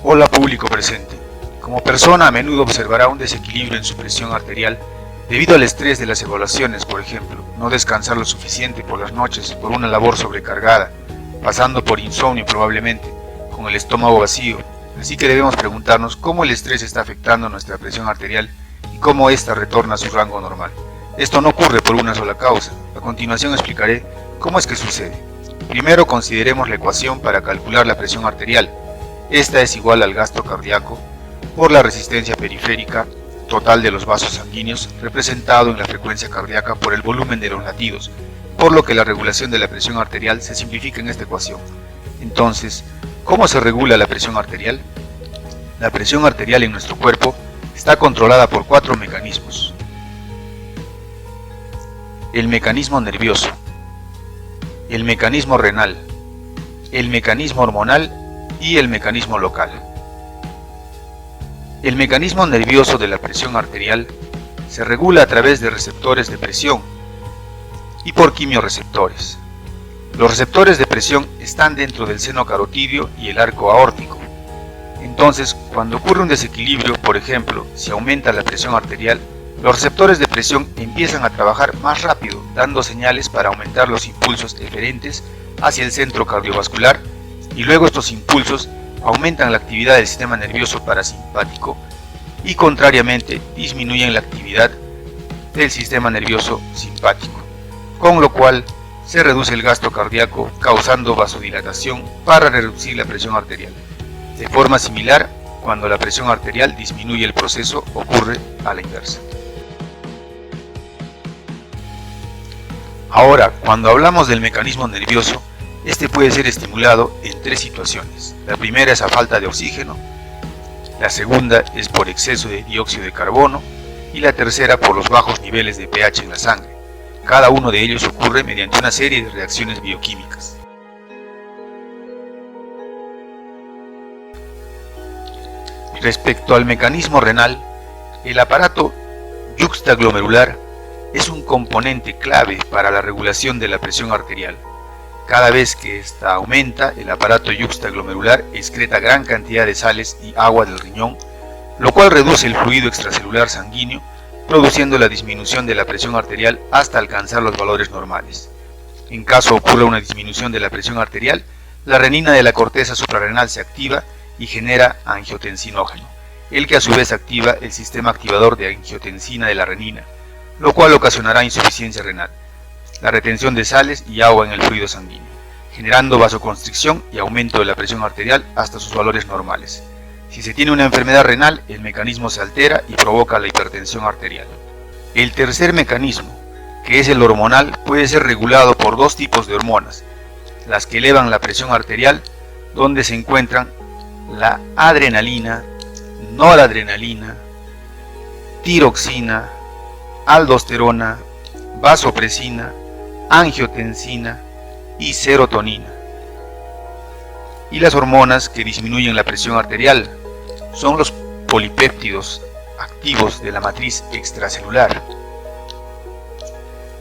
Hola público presente. Como persona a menudo observará un desequilibrio en su presión arterial debido al estrés de las evaluaciones, por ejemplo, no descansar lo suficiente por las noches por una labor sobrecargada, pasando por insomnio probablemente, con el estómago vacío. Así que debemos preguntarnos cómo el estrés está afectando nuestra presión arterial y cómo ésta retorna a su rango normal. Esto no ocurre por una sola causa. A continuación explicaré cómo es que sucede. Primero consideremos la ecuación para calcular la presión arterial. Esta es igual al gasto cardíaco por la resistencia periférica total de los vasos sanguíneos representado en la frecuencia cardíaca por el volumen de los latidos, por lo que la regulación de la presión arterial se simplifica en esta ecuación. Entonces, ¿cómo se regula la presión arterial? La presión arterial en nuestro cuerpo está controlada por 4 mecanismos. El mecanismo nervioso, el mecanismo renal, el mecanismo hormonal y el mecanismo local. El mecanismo nervioso de la presión arterial se regula a través de receptores de presión y por quimiorreceptores. Los receptores de presión están dentro del seno carotidio y el arco aórtico. Entonces, cuando ocurre un desequilibrio, por ejemplo, si aumenta la presión arterial, los receptores de presión empiezan a trabajar más rápido, dando señales para aumentar los impulsos eferentes hacia el centro cardiovascular, y luego estos impulsos aumentan la actividad del sistema nervioso parasimpático y contrariamente disminuyen la actividad del sistema nervioso simpático, con lo cual se reduce el gasto cardíaco causando vasodilatación para reducir la presión arterial. De forma similar, cuando la presión arterial disminuye, el proceso ocurre a la inversa. Ahora, cuando hablamos del mecanismo nervioso, este puede ser estimulado en 3 situaciones. La primera es a falta de oxígeno, la segunda es por exceso de dióxido de carbono y la tercera por los bajos niveles de pH en la sangre. Cada uno de ellos ocurre mediante una serie de reacciones bioquímicas. Respecto al mecanismo renal, el aparato yuxtaglomerular es un componente clave para la regulación de la presión arterial. Cada vez que ésta aumenta, el aparato yuxtaglomerular excreta gran cantidad de sales y agua del riñón, lo cual reduce el fluido extracelular sanguíneo, produciendo la disminución de la presión arterial hasta alcanzar los valores normales. En caso ocurra una disminución de la presión arterial, la renina de la corteza suprarrenal se activa y genera angiotensinógeno, el que a su vez activa el sistema activador de angiotensina de la renina, lo cual ocasionará insuficiencia renal, la retención de sales y agua en el fluido sanguíneo, generando vasoconstricción y aumento de la presión arterial hasta sus valores normales. Si se tiene una enfermedad renal, el mecanismo se altera y provoca la hipertensión arterial. El tercer mecanismo, que es el hormonal, puede ser regulado por 2 tipos de hormonas, las que elevan la presión arterial, donde se encuentran la adrenalina, noradrenalina, tiroxina, aldosterona, vasopresina, angiotensina y serotonina. Y las hormonas que disminuyen la presión arterial son los polipéptidos activos de la matriz extracelular,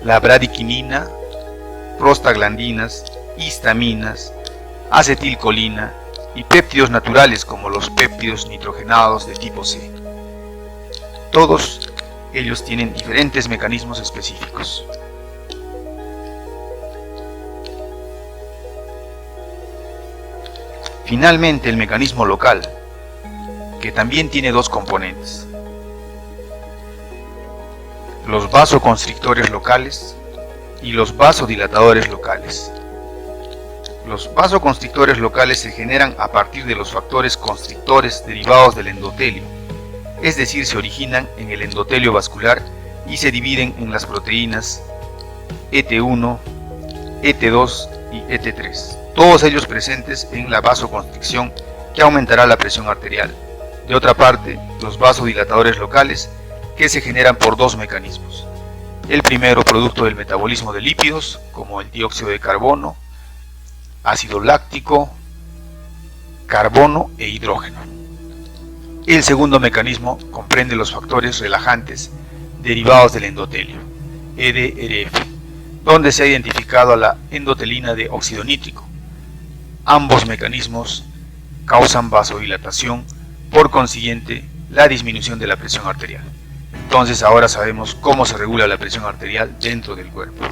la bradiquinina, prostaglandinas, histaminas, acetilcolina y péptidos naturales como los péptidos nitrogenados de tipo C. Todos ellos tienen diferentes mecanismos específicos. Finalmente, el mecanismo local, que también tiene 2 componentes: los vasoconstrictores locales y los vasodilatadores locales. Los vasoconstrictores locales se generan a partir de los factores constrictores derivados del endotelio, es decir, se originan en el endotelio vascular y se dividen en las proteínas ET1, ET2 y ET3, todos ellos presentes en la vasoconstricción que aumentará la presión arterial. De otra parte, los vasodilatadores locales, que se generan por 2 mecanismos. El primero, producto del metabolismo de lípidos, como el dióxido de carbono, ácido láctico, carbono e hidrógeno. El segundo mecanismo comprende los factores relajantes derivados del endotelio, EDRF, donde se ha identificado a la endotelina de óxido nítrico. Ambos mecanismos causan vasodilatación, por consiguiente, la disminución de la presión arterial. Entonces ahora sabemos cómo se regula la presión arterial dentro del cuerpo.